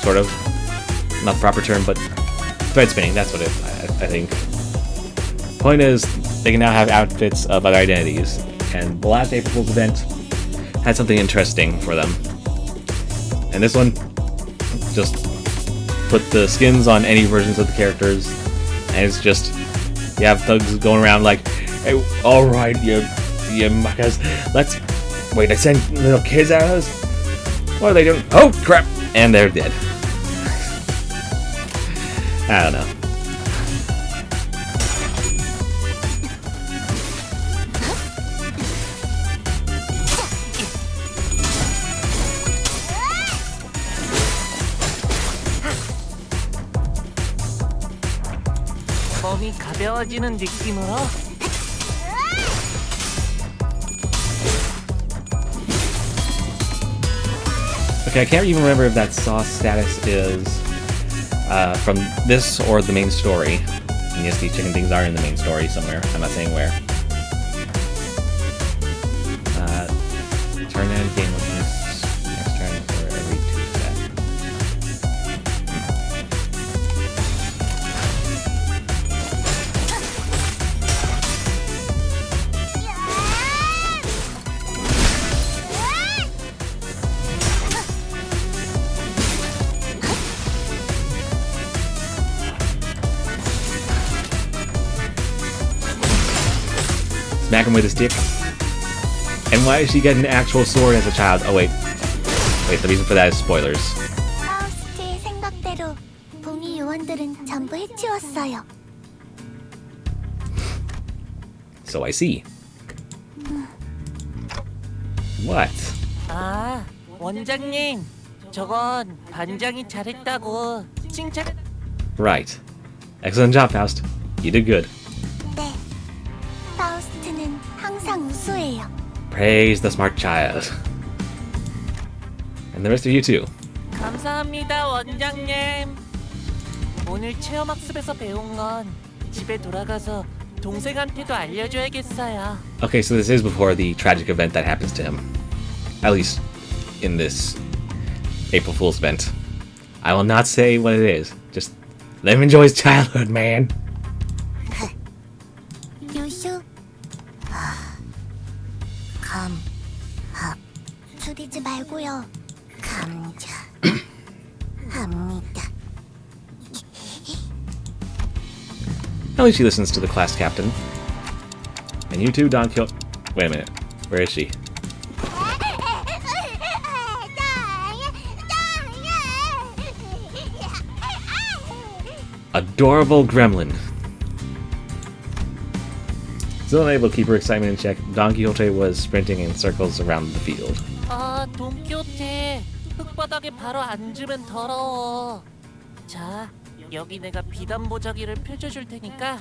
sort of. Not the proper term, but thread spinning, that's what I think. Point is, they can now have outfits of other identities, and the last April Fool's event had something interesting for them. And this one, just put the skins on any versions of the characters, and it's just, you have thugs going around like, hey, alright, you muckers, let's, wait, I send little kids at us? What are they doing? Oh, crap! And they're dead. I don't know. 몸이 가벼워지는 느낌으로. Okay, I can't even remember if that sauce status is from this or the main story. And yes, these chicken things are in the main story somewhere. I'm not saying where. Turn end game weakness. Next turn for every 2 step. Smack him with a stick. And why is she getting an actual sword as a child? Oh wait. Wait, the reason for that is spoilers. 파우스트의 생각대로 봉이 요원들은 전부 해치웠어요. So I see. What? 아, 원장님. 저건 반장이 잘했다고 칭찬. Right. Excellent job, Faust. You did good. 네. 파우스트는 항상 우수해요. Praise the smart child. And the rest of you too. 감사합니다, 원장님. 오늘 체험학습에서 배운 건 집에 돌아가서 동생한테도 알려줘야겠어요. Okay, so this is before the tragic event that happens to him. At least in this April Fool's event. I will not say what it is. Just let him enjoy his childhood, man. 요슈. 줄이지 말고요. 감자. 합니다. At least she listens to the class captain. And you too, Don Quixote. Wait a minute. Where is she? adorable gremlin. Still unable to keep her excitement in check, Don Quixote was sprinting in circles around the field. 아, 돈키호테. 흙바닥에 바로 앉으면 더러워. 자, 여기 내가 비단 보자기를 펼쳐줄 테니까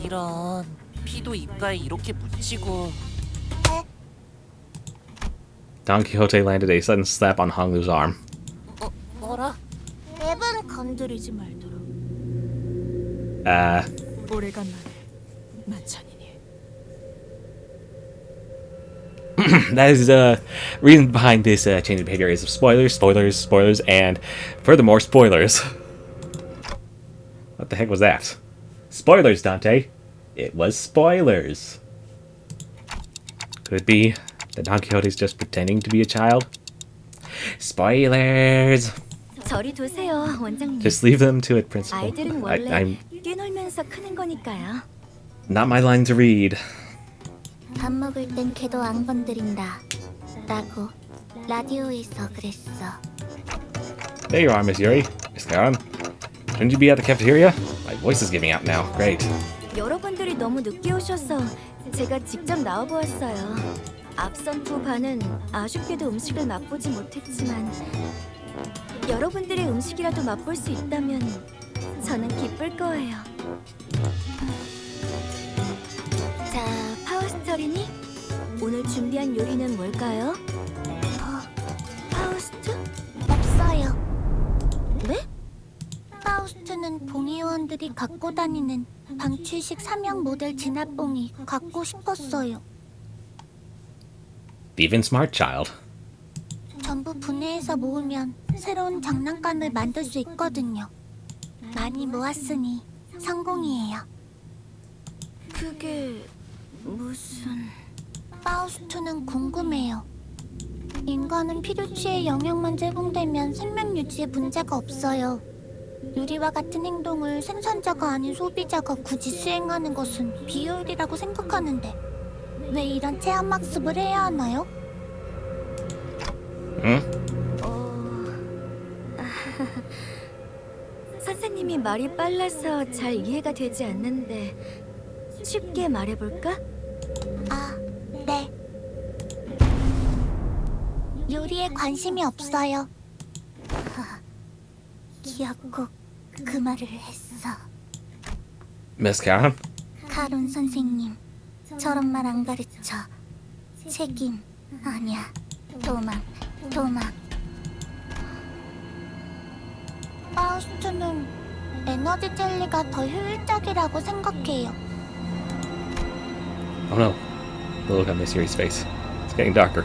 이런 피도 입가에 이렇게 묻히고. Don Quixote landed a sudden slap on Hong Lu's arm. 뭐라? 앱은 건드리지 말도록. 오래간만에 만찬이니. That is the reason behind this change of behavior is spoilers, and furthermore, spoilers. What the heck was that? Spoilers, Dante. It was spoilers. Could it be that Don Quixote's just pretending to be a child? Spoilers. 저리 두세요, 원장님. Just leave them to it, Principal. 아이들은 원래 I'm 뛰놀면서 크는 거니까요. not my line to read. 밥 먹을 땐 걔도 안 건드린다 라고 라디오에서 그랬어. There you are, Miss Yuri. Miss Karen. Shouldn't you be at the cafeteria? My voice is giving out now. Great. 여러분들이 너무 늦게 오셔서 제가 직접 나와보았어요. 앞선 두 반은 아쉽게도 음식을 맛보지 못했지만 여러분들의 음식이라도 맛볼 수 있다면 저는 기쁠 거예요. 자, 파우스터리니? 오늘 준비한 요리는 뭘까요? 파우스트? 없어요. 네? 파우스트는 봉의원들이 갖고 다니는 방출식 3형 모델 진압봉이 갖고 싶었어요. Even smart child. 전부 분해해서 모으면 새로운 장난감을 만들 수 있거든요. 많이 모았으니 성공이에요. 그게 무슨... 파우스트는 궁금해요. 인간은 필요치의 영역만 제공되면 생명 유지에 문제가 없어요. 유리와 같은 행동을 생산자가 아닌 소비자가 굳이 수행하는 것은 비효율이라고 생각하는데 왜 이런 체험학습을 해야 하나요? 응? 선생님이 말이 빨라서 잘 이해가 되지 않는데 쉽게 말해볼까? 아, 네. 요리에 관심이 없어요. 기어코 그 말을 했어. Miss Karen? 카론 선생님, 저런 말 안 가르쳐. 책임 아니야. 도망. 파우스트는 에너지 젤리가 더 효율적이라고 생각해요. Oh no. The look on Miss Yuri's face. It's getting darker.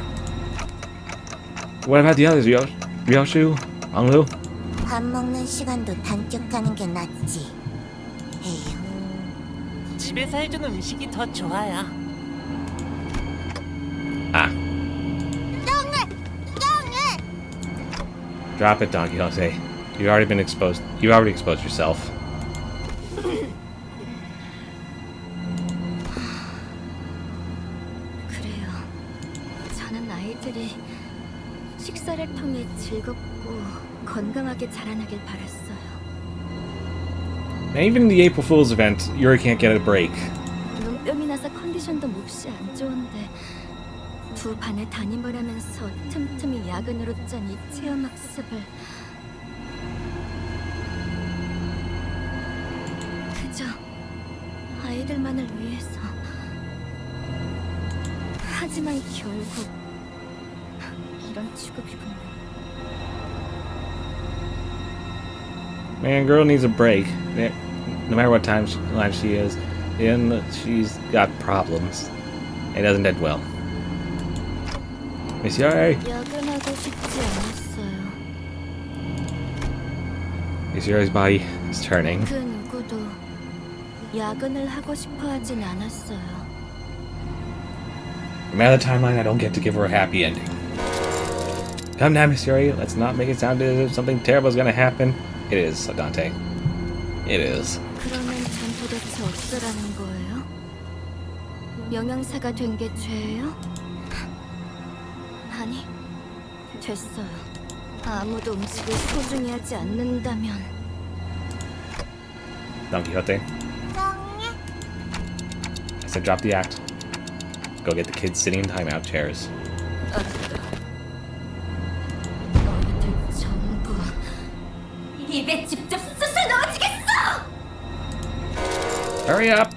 What about the others, Ryoshu? Anglu? 밥 먹는 시간도 단축하는 게 낫지. 에휴. 집에서 해주는 음식이 더 좋아요. Ah. Drop it, Don Quixote. You already exposed yourself. 그래요. 저는 아이들이 식사를 통해 즐겁고 건강하게 자라나길 바랐어요. And even in the April Fool's event, Yuri can't get a break. 눈병이 나서 컨디션도 몹시 안 좋은데 두 반을 담임을 하면서 틈틈이 야근으로 짠 이 체험학습을 그저 아이들만을 위해서. 하지만 결국 이런 취급이군요. Man, girl needs a break. No matter what time she is in, she's got problems. It doesn't end well. Miss Yuri! 야근하고 싶지 않았어요. Miss Yuri's body is turning. 그 누구도 야근을 하고 싶어 하진 않았어요. No matter the timeline, I don't get to give her a happy ending. Come now, Miss Yuri. Let's not make it sound as if something terrible is gonna happen. It is, Dante. It is. 그러면 전 도대체 어쩌라는 거예요? 영양사가 된 게 죄예요? 아니, 됐어요. 아무도 음식을 소중히 하지 않는다면 Don Quixote. 짱해. I said drop the act. Go get the kids sitting in timeout chairs. 너희들 전부 입에 직접 숯을 넣어주겠어! Hurry up!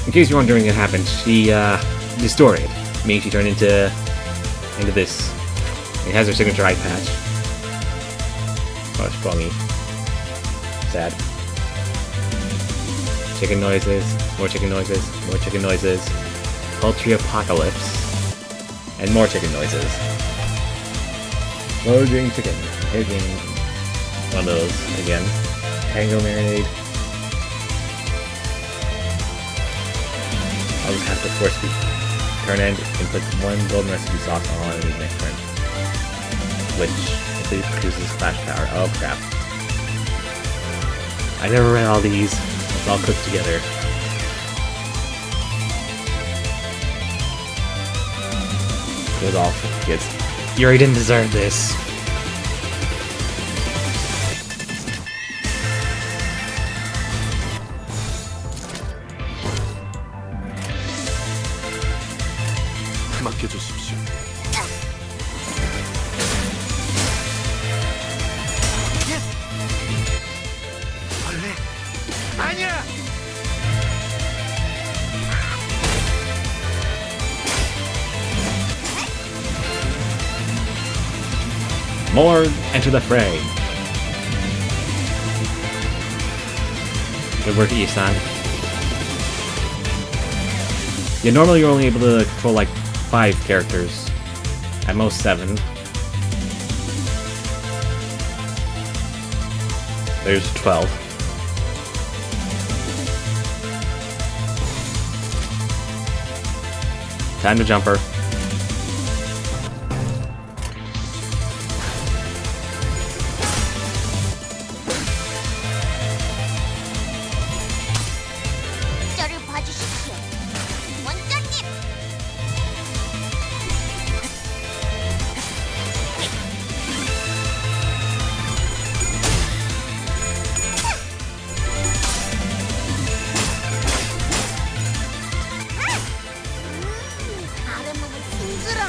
In case you're wondering what happened, she distorted. Meaning she turned into this. It has her signature eye patch. Oh, it's funny. Sad. Chicken noises, more chicken noises, more chicken noises. Poultry apocalypse. And more chicken noises. Loading chicken. Hitting one of those again. Tango marinade. I'll just have to force feed. Turn end and put one golden recipe sauce on the next turn. Which produces flash power. Oh crap. I never read all these. It's all cooked together. It was awful, kids. Yuri didn't deserve this. 맡겨주십시오. 벌레 아니야. More enter the fray. Good work, Isan. Yeah, normally you're only able to control like 5 characters. At most 7. There's 12. Time to jumper. 저를 봐주십시오. 원장님. 아랫몸을 힘들어.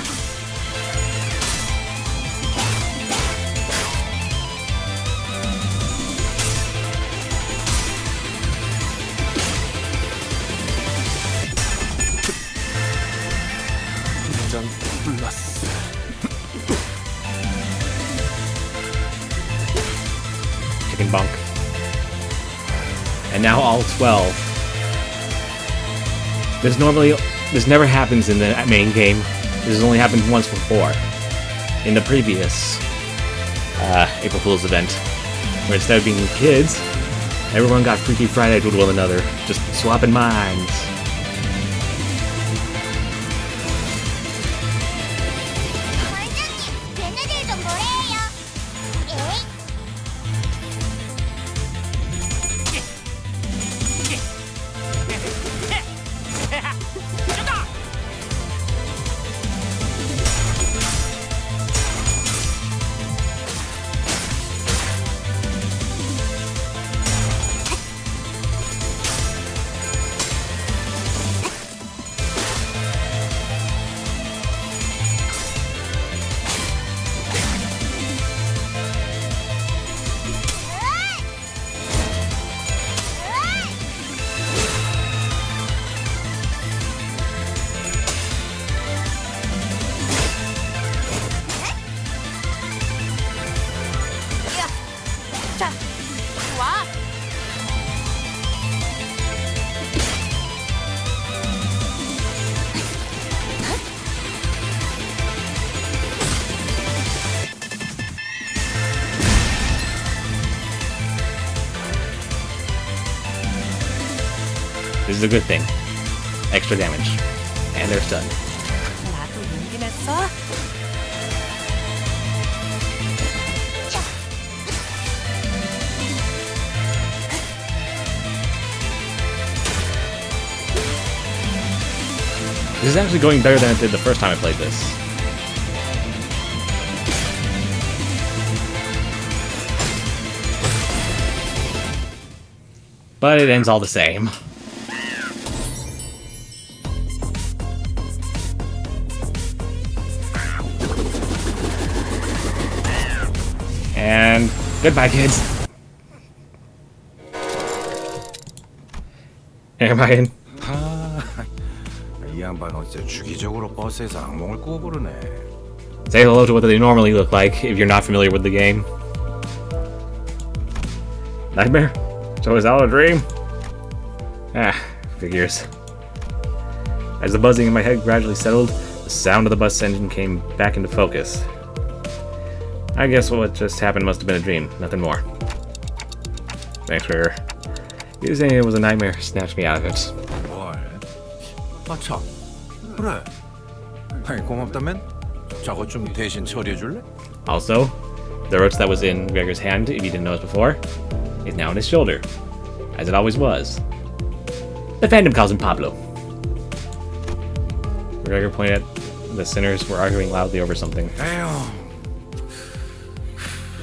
긴장 플러스. Chicken bunk. And now all 12. This never happens in the main game. This has only happened once before. In the previous April Fool's event. Where instead of being kids, everyone got Freaky Friday with one another. Just swapping minds. 원장님, 걔네들 좀 뭐래요? 에이? 자, 와. This is a good thing. Extra damage. And they're stunned. 나도 용기 냈어. This is actually going better than it did the first time I played this. But it ends all the same. And goodbye, kids. Am I in? 이 양반 어째 주기적으로 버스에서 악몽을 꾸고 부르네. Say hello to what they normally look like if you're not familiar with the game. Nightmare? So is that a dream? Ah, figures. As the buzzing in my head gradually settled, the sound of the bus engine came back into focus. I guess what just happened must have been a dream, nothing more. Thanks, Gregor. You saying it was a nightmare snatched me out of it. 뭘? 아 참. 그래. 아니 고맙다면 저것 좀 대신 처리해 줄래? Also, the roach that was in Gregor's hand, if you didn't notice before, is now on his shoulder, as it always was. The fandom calls him Pablo. Gregor pointed at the sinners were arguing loudly over something. 에휴.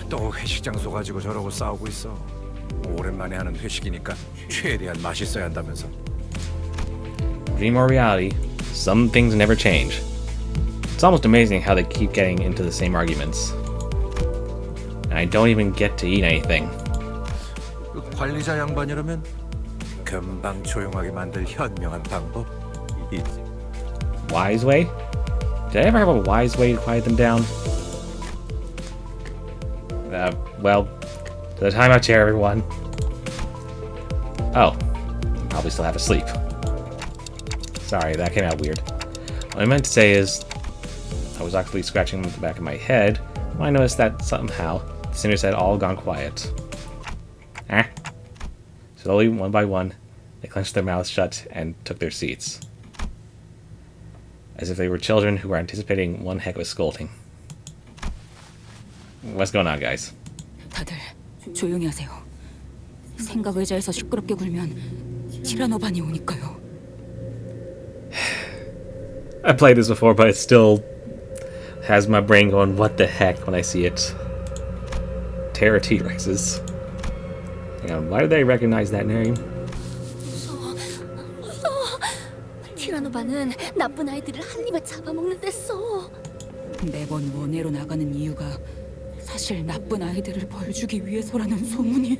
또 회식 장소 가지고 저러고 싸우고 있어. 오랜만에 하는 회식이니까 최대한 맛있어야 한다면서. Dream or reality, some things never change. It's almost amazing how they keep getting into the same arguments. And I don't even get to eat anything. 그 관리자 양반이라면 금방 조용하게 만들 현명한 방법 있지. Wise way? Did I ever have a wise way to quiet them down? Well, to the timeout chair, everyone. Oh, probably still half asleep. Sorry, that came out weird. What I meant to say is, I was actually scratching the back of my head when I noticed that somehow the sinners had all gone quiet. Slowly, one by one, they clenched their mouths shut and took their seats, as if they were children who were anticipating one heck of a scolding. What's going on, guys? 다들 조용히 하세요. 생각 의자에서 시끄럽게 굴면 티라노반이 오니까요. I played this before, but it still has my brain going, what the heck, when I see it. Terra T-Rexes. Hang on, why do they recognize that name? 무서워. 티라노반은 나쁜 아이들을 한 입에 잡아먹는데 써. 매번 원회로 나가는 이유가 사실 나쁜 아이들을 벌주기 위해서라는 소문이.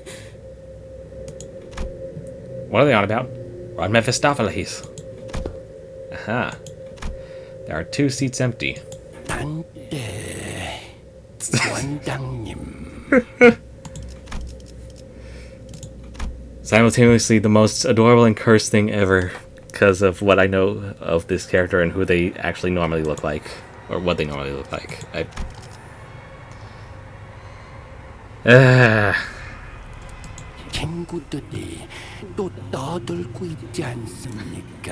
What are they on about? Rod Mephistopheles. Aha. There are 2 seats empty. Simultaneously the most adorable and cursed thing ever, because of what I know of this character and who they actually normally look like, or what they normally look like. 친구들이 또 떠들고 있지 않습니까?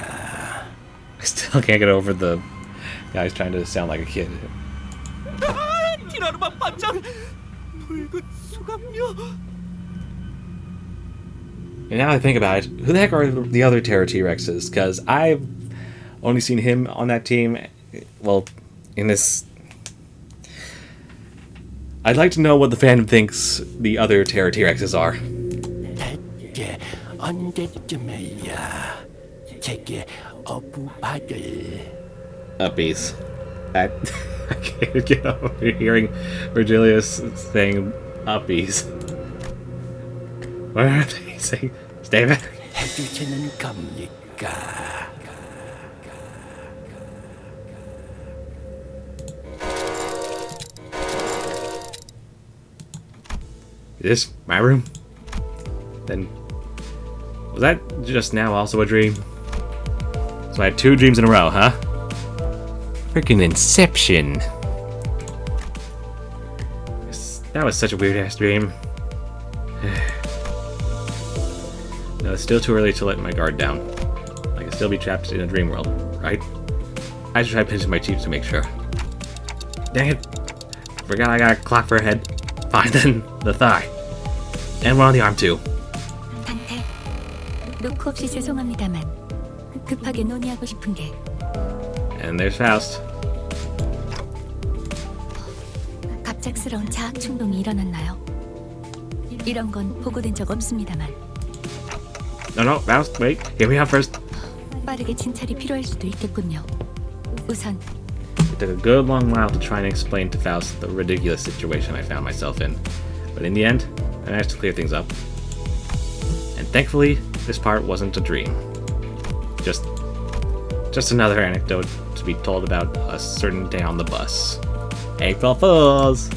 I still can't get over the guys trying to sound like a kid. 티라노반 반장 붉은 수감녀. And now I think about it, who the heck are the other Terra T-Rexes? Because I've only seen him on that team, well, in this... I'd like to know what the fandom thinks the other Terra T-Rexes are. 대체 언제쯤에야 제게 어부받을 Uppies. I can't get over hearing Virgilius saying uppies. What are they saying? David? 해주시는 겁니까? Is this my room? Then was that just now also a dream? So I had 2 dreams in a row, huh? Freaking Inception. That was such a weird ass dream. No, it's still too early to let my guard down. I can still be trapped in a dream world, right? I should try pinching my cheeks to make sure. Dang it. Forgot I got a clock for a head. Fine then, the thigh. And one on the arm too. 단테, 놓고 없이 죄송합니다만 급하게 논의하고 싶은 게. And there's Faust. 갑작스러운 자학 충동이 일어났나요? 이런 건 보고된 적 없습니다만. No, Mouse, wait. Hear me out first. 빠르게 진찰이 필요할 수도 있겠군요. 우선 It took a good long while to try and explain to Faust the ridiculous situation I found myself in. But in the end, I managed to clear things up. And thankfully, this part wasn't a dream. Just another anecdote to be told about a certain day on the bus. April Fools!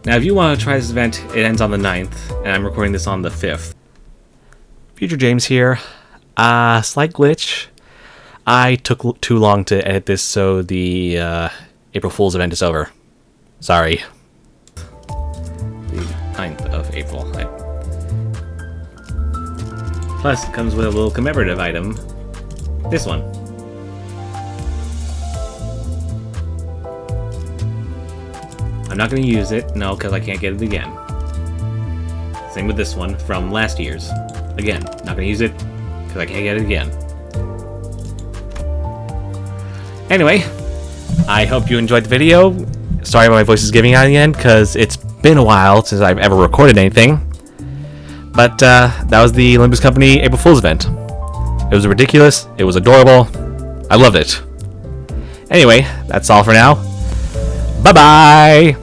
Now, if you want to try this event, it ends on the 9th, and I'm recording this on the 5th. Future James here. Slight glitch. I took too long to edit this, so the April Fool's event is over. Sorry. The 9th of April. Plus, it comes with a little commemorative item. This one. I'm not going to use it, no, because I can't get it again. Same with this one from last year's. Again, not going to use it, because I can't get it again. Anyway, I hope you enjoyed the video. Sorry if my voice is giving out again, because it's been a while since I've ever recorded anything. But that was the Limbus Company April Fool's event. It was ridiculous, it was adorable, I loved it. Anyway, that's all for now. Bye-bye!